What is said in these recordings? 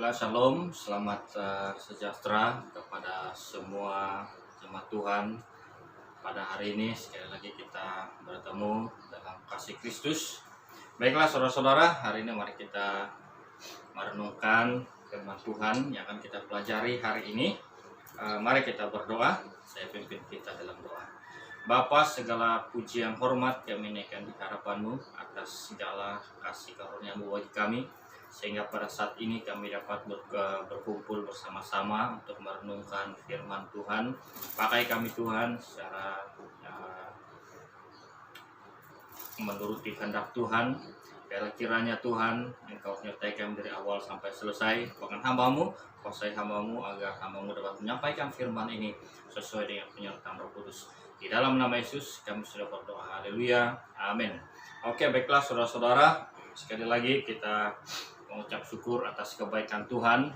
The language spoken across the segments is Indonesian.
Baiklah, shalom, selamat sejahtera kepada semua jemaat Tuhan. Pada hari ini sekali lagi kita bertemu dalam kasih Kristus. Baiklah saudara-saudara, hari ini mari kita merenungkan firman Tuhan yang akan kita pelajari hari ini. Mari kita berdoa, saya pimpin kita dalam doa. Bapa, segala pujian hormat kami naikkan di hadapan-Mu atas segala kasih karunia-Mu bagi kami, sehingga pada saat ini kami dapat berkumpul bersama-sama untuk merenungkan firman Tuhan. Pakai kami Tuhan secara menuruti kehendak Tuhan. Biarlah kiranya Tuhan Engkau menyertai kami dari awal sampai selesai. Bahkan hamba-Mu, kuasai hamba-Mu agar hamba-Mu dapat menyampaikan firman ini sesuai dengan penyertaan Roh Kudus. Di dalam nama Yesus kami sudah berdoa. Haleluya. Amin. Oke, baiklah saudara-saudara, sekali lagi kita mengucap syukur atas kebaikan Tuhan,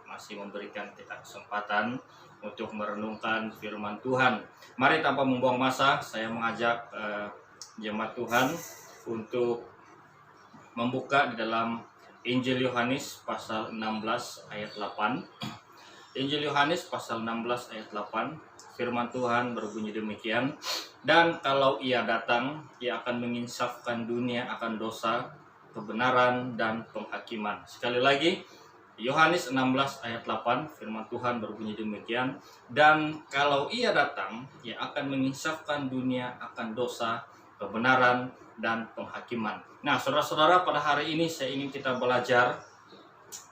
masih memberikan kita kesempatan untuk merenungkan firman Tuhan. Mari tanpa membuang masa, saya mengajak jemaat Tuhan untuk membuka di dalam Injil Yohanes pasal 16 ayat 8. Injil Yohanes pasal 16 ayat 8, firman Tuhan berbunyi demikian. Dan kalau Ia datang, Ia akan menginsafkan dunia akan dosa, kebenaran, dan penghakiman. Sekali lagi, Yohanes 16 ayat 8, firman Tuhan berbunyi demikian. Dan kalau Ia datang, Ia akan menginsafkan dunia akan dosa, kebenaran, dan penghakiman. Nah, saudara-saudara, pada hari ini saya ingin kita belajar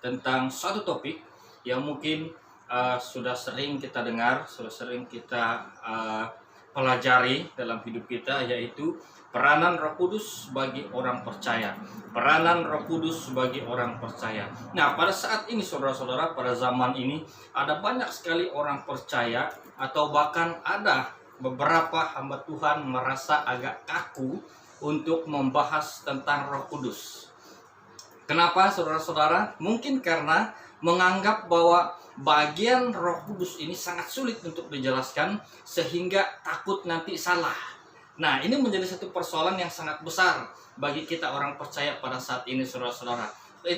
tentang satu topik yang mungkin sudah sering kita dengar, sudah sering kita pelajari dalam hidup kita, yaitu peranan Roh Kudus bagi orang percaya. Peranan Roh Kudus bagi orang percaya. Nah, pada saat ini saudara-saudara, pada zaman ini ada banyak sekali orang percaya, atau bahkan ada beberapa hamba Tuhan merasa agak kaku untuk membahas tentang Roh Kudus. Kenapa saudara-saudara? Mungkin karena menganggap bahwa bagian Roh Kudus ini sangat sulit untuk dijelaskan, sehingga takut nanti salah. Nah, ini menjadi satu persoalan yang sangat besar bagi kita orang percaya pada saat ini, saudara-saudara.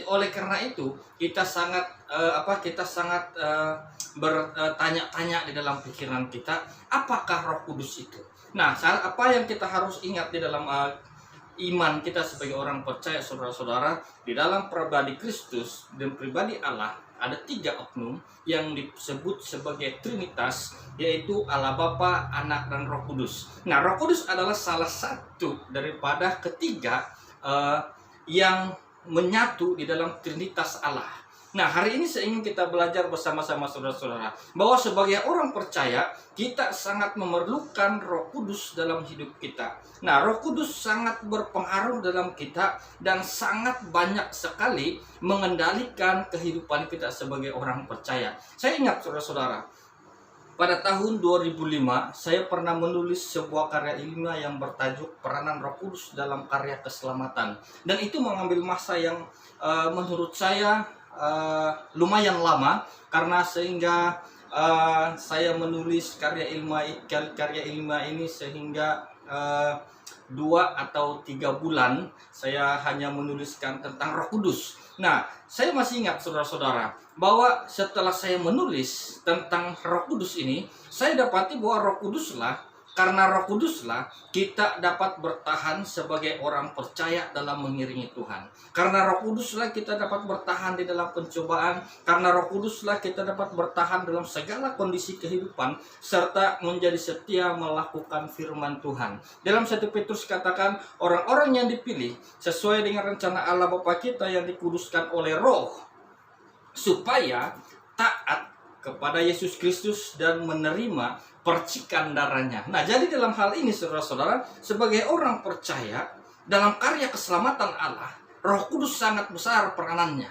Oleh karena itu, kita sangat bertanya-tanya di dalam pikiran kita, apakah Roh Kudus itu? Nah, apa yang kita harus ingat di dalam iman kita sebagai orang percaya, saudara-saudara, di dalam pribadi Kristus dan pribadi Allah ada 3 oknum yang disebut sebagai Trinitas, yaitu Allah Bapa, Anak, dan Roh Kudus. Nah, Roh Kudus adalah salah satu daripada ketiga yang menyatu di dalam Trinitas Allah. Nah, hari ini saya ingin kita belajar bersama-sama saudara-saudara bahwa sebagai orang percaya kita sangat memerlukan Roh Kudus dalam hidup kita. Nah, Roh Kudus sangat berpengaruh dalam kita dan sangat banyak sekali mengendalikan kehidupan kita sebagai orang percaya. Saya ingat saudara-saudara, pada tahun 2005 saya pernah menulis sebuah karya ilmiah yang bertajuk Peranan Roh Kudus dalam Karya Keselamatan. Dan itu mengambil masa yang menurut saya lumayan lama, karena sehingga saya menulis karya ilmiah ini sehingga 2 atau 3 bulan saya hanya menuliskan tentang Roh Kudus. Nah, saya masih ingat saudara-saudara bahwa setelah saya menulis tentang Roh Kudus ini, saya dapati bahwa Roh Kuduslah, karena Roh Kuduslah kita dapat bertahan sebagai orang percaya dalam mengiringi Tuhan. Karena Roh Kuduslah kita dapat bertahan di dalam pencobaan. Karena Roh Kuduslah kita dapat bertahan dalam segala kondisi kehidupan, serta menjadi setia melakukan firman Tuhan. Dalam 1 Petrus katakan, orang-orang yang dipilih sesuai dengan rencana Allah Bapa kita yang dikuduskan oleh Roh, supaya taat kepada Yesus Kristus dan menerima percikan darahnya. Nah, jadi dalam hal ini saudara-saudara, sebagai orang percaya dalam karya keselamatan Allah, Roh Kudus sangat besar peranannya,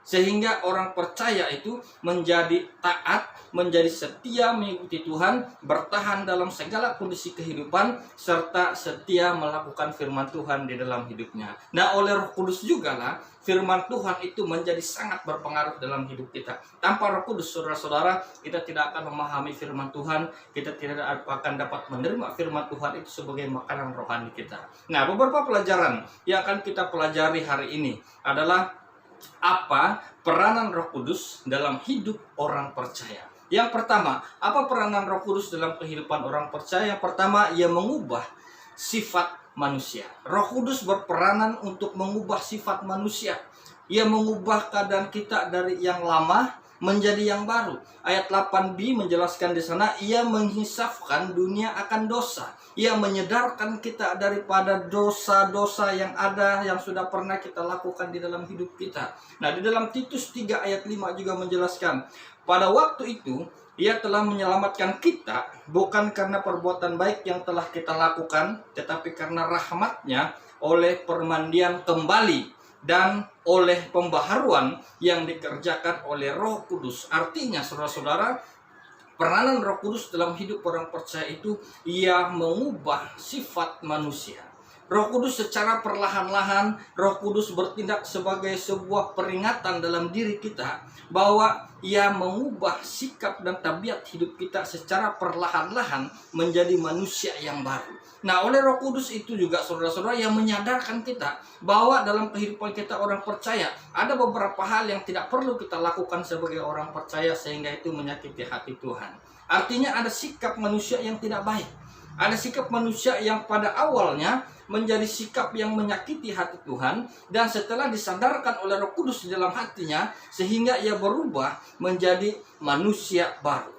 sehingga orang percaya itu menjadi taat, menjadi setia mengikuti Tuhan, bertahan dalam segala kondisi kehidupan, serta setia melakukan firman Tuhan di dalam hidupnya. Nah, oleh Roh Kudus juga lah firman Tuhan itu menjadi sangat berpengaruh dalam hidup kita. Tanpa Roh Kudus, saudara-saudara, kita tidak akan memahami firman Tuhan, kita tidak akan dapat menerima firman Tuhan itu sebagai makanan rohani kita. Nah, beberapa pelajaran yang akan kita pelajari hari ini adalah apa peranan Roh Kudus dalam hidup orang percaya. Yang pertama, apa peranan Roh Kudus dalam kehidupan orang percaya? Yang pertama, ia mengubah sifat manusia. Roh Kudus berperanan untuk mengubah sifat manusia. Ia mengubah keadaan kita dari yang lama menjadi yang baru. Ayat 8b menjelaskan di sana, ia menghisapkan dunia akan dosa. Ia menyedarkan kita daripada dosa-dosa yang ada, yang sudah pernah kita lakukan di dalam hidup kita. Nah, di dalam Titus 3 ayat 5 juga menjelaskan, pada waktu itu ia telah menyelamatkan kita bukan karena perbuatan baik yang telah kita lakukan, tetapi karena rahmat-Nya oleh permandian kembali dan oleh pembaharuan yang dikerjakan oleh Roh Kudus. Artinya, saudara-saudara, peranan Roh Kudus dalam hidup orang percaya itu ia mengubah sifat manusia. Roh Kudus secara perlahan-lahan, Roh Kudus bertindak sebagai sebuah peringatan dalam diri kita bahwa ia mengubah sikap dan tabiat hidup kita secara perlahan-lahan menjadi manusia yang baru. Nah, oleh Roh Kudus itu juga, saudara-saudara, yang menyadarkan kita bahwa dalam kehidupan kita orang percaya ada beberapa hal yang tidak perlu kita lakukan sebagai orang percaya sehingga itu menyakiti hati Tuhan. Artinya ada sikap manusia yang tidak baik. Ada sikap manusia yang pada awalnya menjadi sikap yang menyakiti hati Tuhan, dan setelah disadarkan oleh Roh Kudus di dalam hatinya sehingga ia berubah menjadi manusia baru.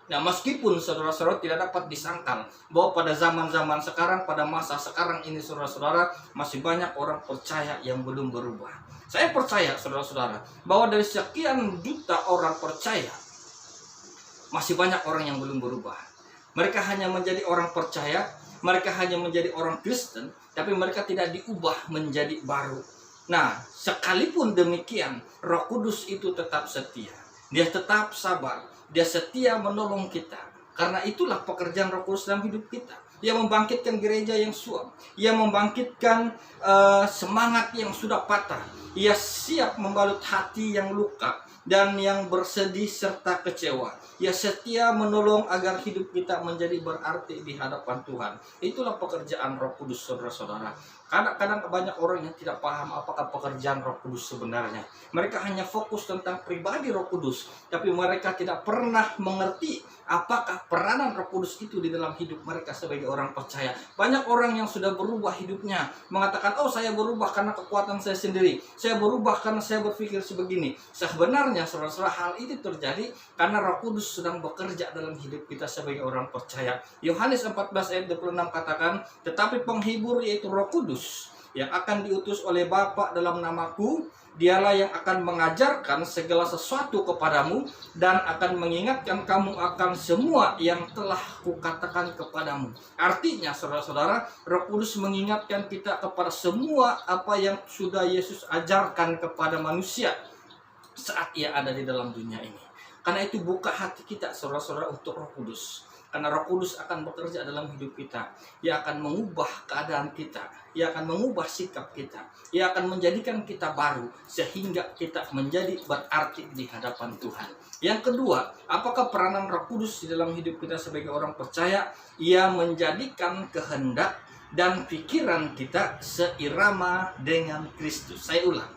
Nah, meskipun saudara-saudara tidak dapat disangkal bahwa pada zaman-zaman sekarang, pada masa sekarang ini, saudara-saudara, masih banyak orang percaya yang belum berubah. Saya percaya, saudara-saudara, bahwa dari sekian juta orang percaya, masih banyak orang yang belum berubah. Mereka hanya menjadi orang percaya, mereka hanya menjadi orang Kristen, tapi mereka tidak diubah menjadi baru. Nah, sekalipun demikian, Roh Kudus itu tetap setia. Dia tetap sabar. Dia setia menolong kita. Karena itulah pekerjaan Roh Kudus dalam hidup kita. Ia membangkitkan gereja yang suam. Ia membangkitkan semangat yang sudah patah. Ia siap membalut hati yang luka dan yang bersedih serta kecewa. Ia setia menolong agar hidup kita menjadi berarti di hadapan Tuhan. Itulah pekerjaan Roh Kudus, saudara-saudara. Kadang-kadang banyak orang yang tidak paham apakah pekerjaan Roh Kudus sebenarnya. Mereka hanya fokus tentang pribadi Roh Kudus, tapi mereka tidak pernah mengerti apakah peranan Roh Kudus itu di dalam hidup mereka sebagai orang percaya. Banyak orang yang sudah berubah hidupnya, mengatakan, oh, saya berubah karena kekuatan saya sendiri. Saya berubah karena saya berpikir sebegini. Sebenarnya, saudara-saudara, hal itu terjadi karena Roh Kudus sedang bekerja dalam hidup kita sebagai orang percaya. Yohanes 14 ayat 26 katakan, tetapi penghibur yaitu Roh Kudus yang akan diutus oleh Bapa dalam namaku, dialah yang akan mengajarkan segala sesuatu kepadamu dan akan mengingatkan kamu akan semua yang telah kukatakan kepadamu. Artinya, saudara-saudara, Roh Kudus mengingatkan kita kepada semua apa yang sudah Yesus ajarkan kepada manusia saat ia ada di dalam dunia ini. Karena itu buka hati kita, saudara-saudara, untuk Roh Kudus. Karena Roh Kudus akan bekerja dalam hidup kita. Ia akan mengubah keadaan kita. Ia akan mengubah sikap kita. Ia akan menjadikan kita baru sehingga kita menjadi berarti di hadapan Tuhan. Yang kedua, apakah peranan Roh Kudus di dalam hidup kita sebagai orang percaya? Ia menjadikan kehendak dan pikiran kita seirama dengan Kristus. Saya ulang.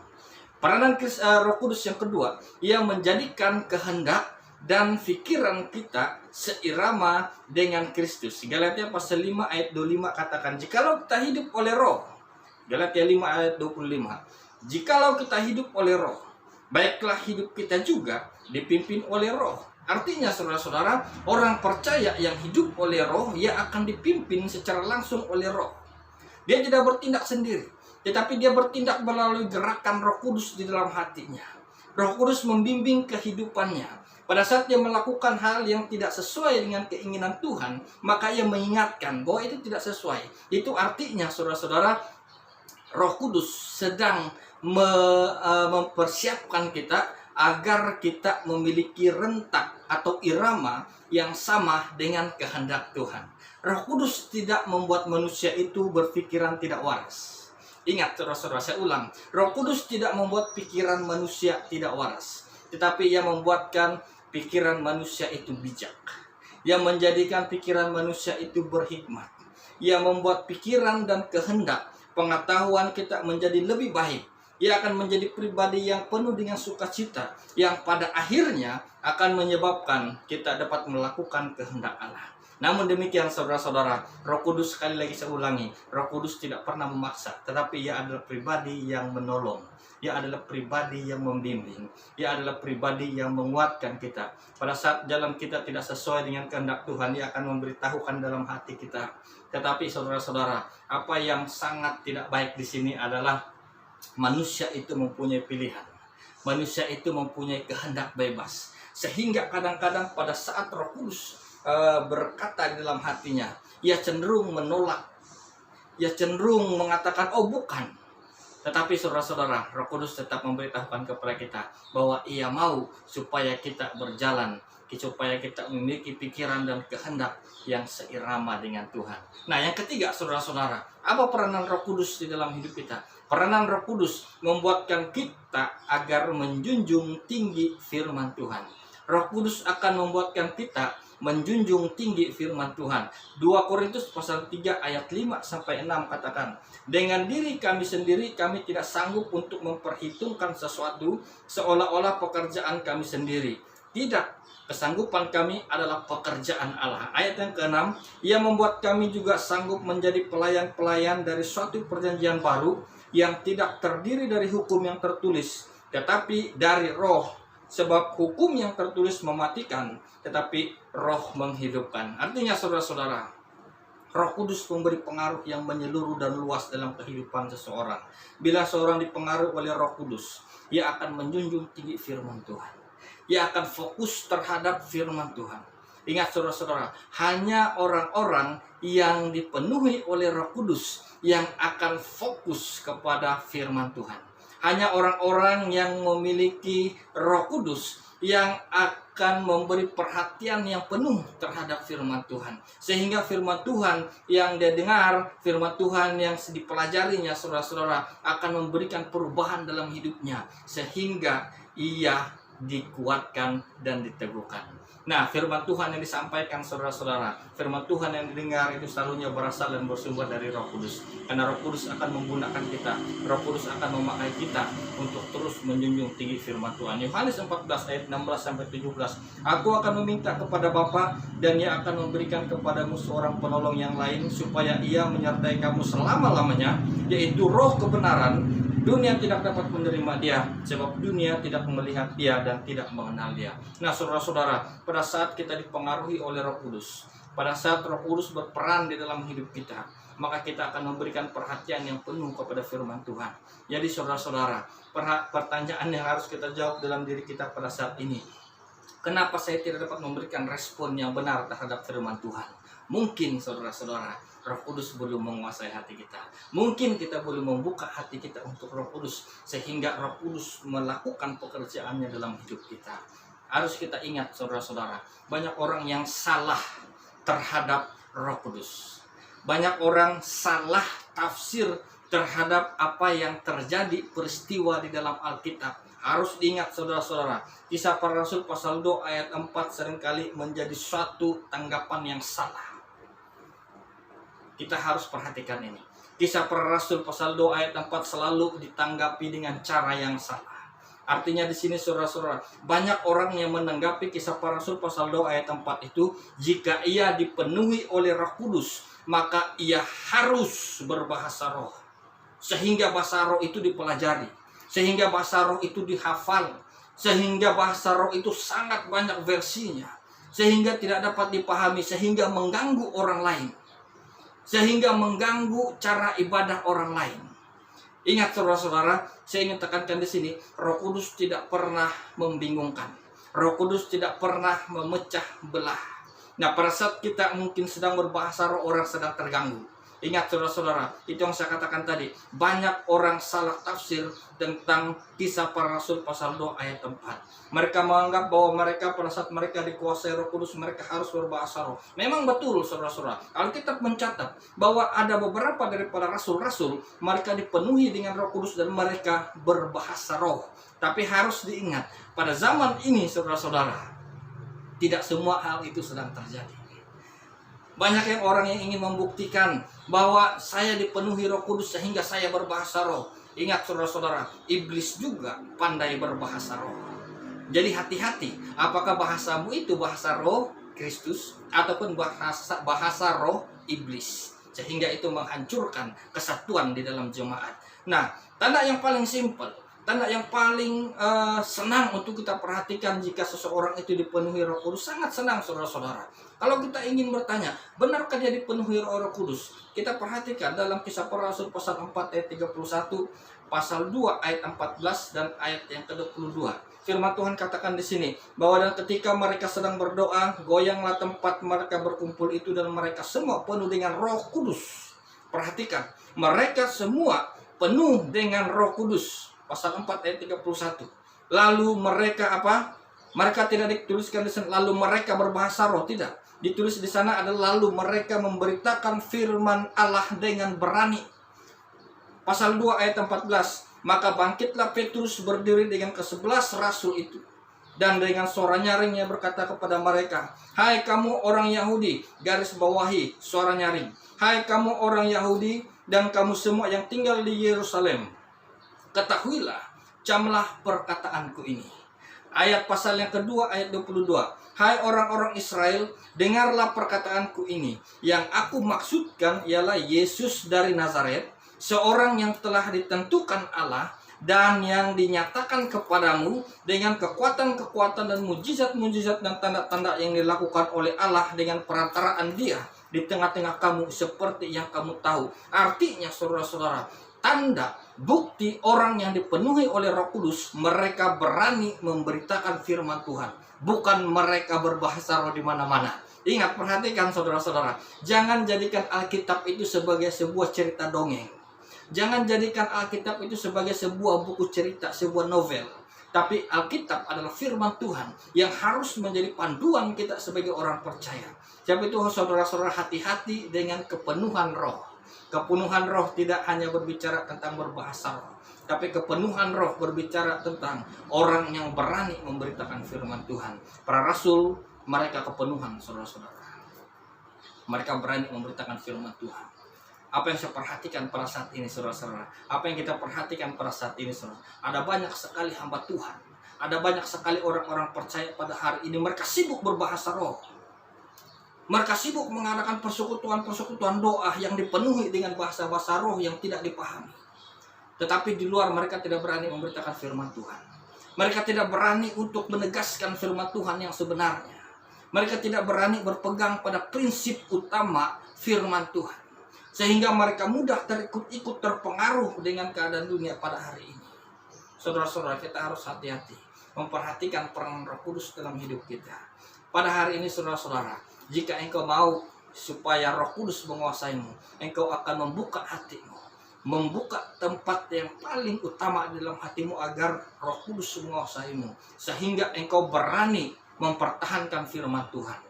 Peranan Roh Kudus yang kedua, ia menjadikan kehendak dan pikiran kita seirama dengan Kristus. Galatia pasal 5 ayat 25 katakan, jikalau kita hidup oleh roh. Galatia 5 ayat 25. Jikalau kita hidup oleh roh, baiklah hidup kita juga dipimpin oleh roh. Artinya, saudara-saudara, orang percaya yang hidup oleh roh, ia akan dipimpin secara langsung oleh roh. Dia tidak bertindak sendiri, tetapi dia bertindak melalui gerakan Roh Kudus di dalam hatinya. Roh Kudus membimbing kehidupannya. Pada saat dia melakukan hal yang tidak sesuai dengan keinginan Tuhan, maka ia mengingatkan bahwa itu tidak sesuai. Itu artinya, saudara-saudara, Roh Kudus sedang mempersiapkan kita agar kita memiliki rentak atau irama yang sama dengan kehendak Tuhan. Roh Kudus tidak membuat manusia itu berpikiran tidak waras. Ingat, saudara-saudara, saya ulang. Roh Kudus tidak membuat pikiran manusia tidak waras, tetapi ia membuatkan pikiran manusia itu bijak. Ia menjadikan pikiran manusia itu berhikmat. Ia membuat pikiran dan kehendak pengetahuan kita menjadi lebih baik. ia akan menjadi pribadi yang penuh dengan sukacita, yang pada akhirnya akan menyebabkan kita dapat melakukan kehendak Allah. Namun demikian saudara-saudara, Roh Kudus, sekali lagi saya ulangi, Roh Kudus tidak pernah memaksa, tetapi ia adalah pribadi yang menolong. Ia adalah pribadi yang membimbing. Ia adalah pribadi yang menguatkan kita. Pada saat jalan kita tidak sesuai dengan kehendak Tuhan, Ia akan memberitahukan dalam hati kita. Tetapi saudara-saudara, apa yang sangat tidak baik di sini adalah manusia itu mempunyai pilihan. Manusia itu mempunyai kehendak bebas. Sehingga kadang-kadang pada saat Roh Kudus berkata di dalam hatinya, ia cenderung menolak, ia cenderung mengatakan, oh bukan. Tetapi saudara-saudara, Roh Kudus tetap memberitahukan kepada kita bahwa ia mau supaya kita berjalan, supaya kita memiliki pikiran dan kehendak yang seirama dengan Tuhan. Nah, yang ketiga saudara-saudara, apa peranan Roh Kudus di dalam hidup kita? Peranan Roh Kudus membuatkan kita agar menjunjung tinggi firman Tuhan. Roh Kudus akan membuatkan kita menjunjung tinggi firman Tuhan. 2 Korintus pasal 3 ayat 5 sampai 6 katakan, dengan diri kami sendiri kami tidak sanggup untuk memperhitungkan sesuatu seolah-olah pekerjaan kami sendiri. Tidak, kesanggupan kami adalah pekerjaan Allah. Ayat yang ke-6, ia membuat kami juga sanggup menjadi pelayan-pelayan dari suatu perjanjian baru yang tidak terdiri dari hukum yang tertulis, tetapi dari Roh. Sebab hukum yang tertulis mematikan, tetapi Roh menghidupkan. Artinya saudara-saudara, Roh Kudus memberi pengaruh yang menyeluruh dan luas dalam kehidupan seseorang. Bila seorang dipengaruhi oleh Roh Kudus, ia akan menjunjung tinggi firman Tuhan. Ia akan fokus terhadap firman Tuhan. Ingat saudara-saudara, hanya orang-orang yang dipenuhi oleh Roh Kudus yang akan fokus kepada firman Tuhan. Hanya orang-orang yang memiliki Roh Kudus yang akan memberi perhatian yang penuh terhadap firman Tuhan. Sehingga firman Tuhan yang dia dengar, firman Tuhan yang dipelajarinya, saudara-saudara, akan memberikan perubahan dalam hidupnya. Sehingga ia dikuatkan dan diteguhkan. Nah, firman Tuhan yang disampaikan saudara-saudara, firman Tuhan yang didengar itu selalunya berasal dan bersumber dari Roh Kudus. Karena Roh Kudus akan menggunakan kita, Roh Kudus akan memakai kita untuk terus menjunjung tinggi firman Tuhan. Yohanes 14 ayat 16 sampai 17. Aku akan meminta kepada Bapa dan Ia akan memberikan kepadamu seorang penolong yang lain supaya Ia menyertai kamu selama-lamanya, yaitu Roh kebenaran. Dunia tidak dapat menerima Dia, sebab dunia tidak melihat Dia dan tidak mengenal Dia. Nah, saudara-saudara, pada saat kita dipengaruhi oleh Roh Kudus, pada saat Roh Kudus berperan di dalam hidup kita, maka kita akan memberikan perhatian yang penuh kepada firman Tuhan. Jadi saudara-saudara, pertanyaan yang harus kita jawab dalam diri kita pada saat ini, kenapa saya tidak dapat memberikan respon yang benar terhadap firman Tuhan? Mungkin saudara-saudara, Roh Kudus belum menguasai hati kita. Mungkin kita belum membuka hati kita untuk Roh Kudus, sehingga Roh Kudus melakukan pekerjaannya dalam hidup kita. Harus kita ingat saudara-saudara, banyak orang yang salah terhadap Roh Kudus. Banyak orang salah tafsir terhadap apa yang terjadi peristiwa di dalam Alkitab. Harus diingat saudara-saudara, Kisah Para Rasul pasal 2 ayat 4 seringkali menjadi suatu tanggapan yang salah. Kita harus perhatikan ini. Kisah Para Rasul pasal 2 ayat 4 selalu ditanggapi dengan cara yang salah. Artinya di sini saudara-saudara, banyak orang yang menanggapi Kisah Para Rasul pasal 2 ayat 4 itu, jika ia dipenuhi oleh Roh Kudus, maka ia harus berbahasa roh. Sehingga bahasa roh itu dipelajari, sehingga bahasa roh itu dihafal, sehingga bahasa roh itu sangat banyak versinya, sehingga tidak dapat dipahami, sehingga mengganggu orang lain, sehingga mengganggu cara ibadah orang lain. Ingat saudara-saudara, saya ingin tekankan di sini, Roh Kudus tidak pernah membingungkan. Roh Kudus tidak pernah memecah belah. Nah, pada saat kita mungkin sedang berbahasa roh, orang sedang terganggu. Ingat saudara-saudara, itu yang saya katakan tadi, banyak orang salah tafsir tentang Kisah Para Rasul pasal 2 ayat 4. Mereka menganggap bahwa mereka pada saat mereka dikuasai Roh Kudus, mereka harus berbahasa roh. Memang betul saudara-saudara, Alkitab mencatat bahwa ada beberapa daripada rasul-rasul, mereka dipenuhi dengan Roh Kudus dan mereka berbahasa roh. Tapi harus diingat, pada zaman ini saudara-saudara, tidak semua hal itu sedang terjadi. Banyak yang orang yang ingin membuktikan bahwa saya dipenuhi Roh Kudus sehingga saya berbahasa roh. Ingat saudara-saudara, iblis juga pandai berbahasa roh. Jadi hati-hati, apakah bahasamu itu bahasa roh Kristus ataupun bahasa roh iblis, sehingga itu menghancurkan kesatuan di dalam jemaat. Nah, tanda yang paling simpel, tanda yang paling senang untuk kita perhatikan jika seseorang itu dipenuhi Roh Kudus, sangat senang saudara-saudara. Kalau kita ingin bertanya, benarkah dia dipenuhi Roh Kudus? Kita perhatikan dalam Kisah Para Rasul pasal 4 ayat 31, pasal 2 ayat 14 dan ayat yang ke-22. Firman Tuhan katakan di sini bahwa dan ketika mereka sedang berdoa, goyanglah tempat mereka berkumpul itu dan mereka semua penuh dengan Roh Kudus. Perhatikan, mereka semua penuh dengan Roh Kudus. Pasal 4 ayat 31. Lalu mereka apa? Mereka tidak dituliskan di sana lalu mereka berbahasa roh, tidak. Ditulis di sana adalah lalu mereka memberitakan firman Allah dengan berani. Pasal 2 ayat 14. Maka bangkitlah Petrus berdiri dengan ke-11 rasul itu. Dan dengan suara nyaring ia berkata kepada mereka, "Hai kamu orang Yahudi," garis bawahi suara nyaring, "Hai kamu orang Yahudi dan kamu semua yang tinggal di Yerusalem, ketahuilah, camlah perkataanku ini." Ayat pasal yang kedua ayat 22. "Hai orang-orang Israel, dengarlah perkataanku ini. Yang aku maksudkan ialah Yesus dari Nazaret, seorang yang telah ditentukan Allah dan yang dinyatakan kepadamu dengan kekuatan-kekuatan dan mujizat-mujizat dan tanda-tanda yang dilakukan oleh Allah dengan perantaraan Dia di tengah-tengah kamu seperti yang kamu tahu." Artinya saudara-saudara, tanda bukti orang yang dipenuhi oleh Roh Kudus, mereka berani memberitakan firman Tuhan, bukan mereka berbahasa roh di mana-mana. Ingat, perhatikan saudara-saudara, jangan jadikan Alkitab itu sebagai sebuah cerita dongeng. Jangan jadikan Alkitab itu sebagai sebuah buku cerita, sebuah novel. Tapi Alkitab adalah firman Tuhan yang harus menjadi panduan kita sebagai orang percaya. Sebab itu saudara-saudara, hati-hati dengan kepenuhan roh. Kepenuhan roh tidak hanya berbicara tentang berbahasa roh, tapi kepenuhan roh berbicara tentang orang yang berani memberitakan firman Tuhan. Para rasul, mereka kepenuhan saudara-saudara. Mereka berani memberitakan firman Tuhan. Apa yang saya perhatikan pada saat ini saudara-saudara, apa yang kita perhatikan pada saat ini saudara, ada banyak sekali hamba Tuhan, ada banyak sekali orang-orang percaya pada hari ini, mereka sibuk berbahasa roh. Mereka sibuk mengadakan persekutuan-persekutuan doa yang dipenuhi dengan bahasa-bahasa roh yang tidak dipahami. Tetapi di luar mereka tidak berani memberitakan firman Tuhan. Mereka tidak berani untuk menegaskan firman Tuhan yang sebenarnya. Mereka tidak berani berpegang pada prinsip utama firman Tuhan. Sehingga mereka mudah terikut-ikut terpengaruh dengan keadaan dunia pada hari ini. Saudara-saudara, kita harus hati-hati memperhatikan peran Roh Kudus dalam hidup kita. Pada hari ini saudara-saudara, jika engkau mau supaya Roh Kudus menguasaimu, engkau akan membuka hatimu, membuka tempat yang paling utama di dalam hatimu agar Roh Kudus menguasaimu, sehingga engkau berani mempertahankan firman Tuhan.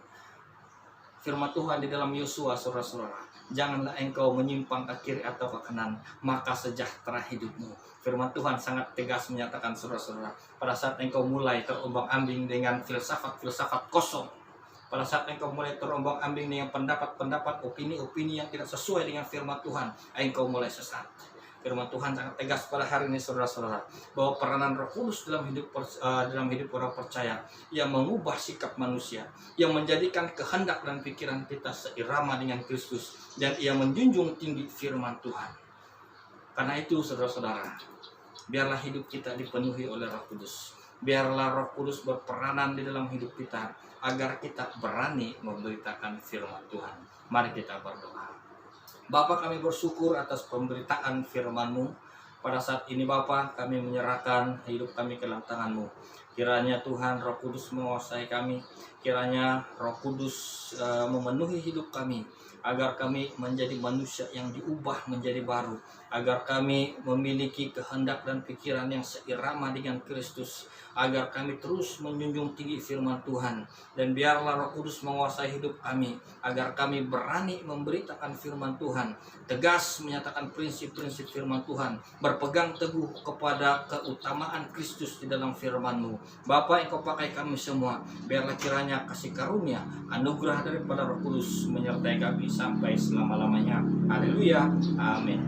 Firman Tuhan di dalam Yosua, saudara-saudara, janganlah engkau menyimpang ke kiri atau ke kanan, maka sejahtera hidupmu. Firman Tuhan sangat tegas menyatakan saudara-saudara, pada saat engkau mulai terombang-ambing dengan filsafat-filsafat kosong, pada saat engkau mulai terombang-ambing dengan pendapat-pendapat, opini-opini yang tidak sesuai dengan firman Tuhan, engkau mulai sesat. Firman Tuhan sangat tegas pada hari ini saudara-saudara, bahwa peranan Roh Kudus dalam hidup orang percaya yang mengubah sikap manusia, yang menjadikan kehendak dan pikiran kita seirama dengan Kristus, dan ia menjunjung tinggi firman Tuhan. Karena itu saudara-saudara, biarlah hidup kita dipenuhi oleh Roh Kudus. Biarlah Roh Kudus berperanan di dalam hidup kita agar kita berani memberitakan firman Tuhan. Mari kita berdoa. Bapa, kami bersyukur atas pemberitaan firman-Mu. Pada saat ini Bapa, kami menyerahkan hidup kami ke dalam tangan-Mu. Kiranya Tuhan Roh Kudus menguasai kami. Kiranya Roh Kudus memenuhi hidup kami, agar kami menjadi manusia yang diubah menjadi baru, agar kami memiliki kehendak dan pikiran yang seirama dengan Kristus, agar kami terus menjunjung tinggi firman Tuhan. Dan biarlah Roh Kudus menguasai hidup kami, agar kami berani memberitakan firman Tuhan, tegas menyatakan prinsip-prinsip firman Tuhan, berpegang teguh kepada keutamaan Kristus di dalam firman-Mu. Bapa, Engkau pakai kami semua, biarlah kiranya kasih karunia, anugerah daripada Roh Kudus menyertai kami sampai selama-lamanya. Haleluya, amin.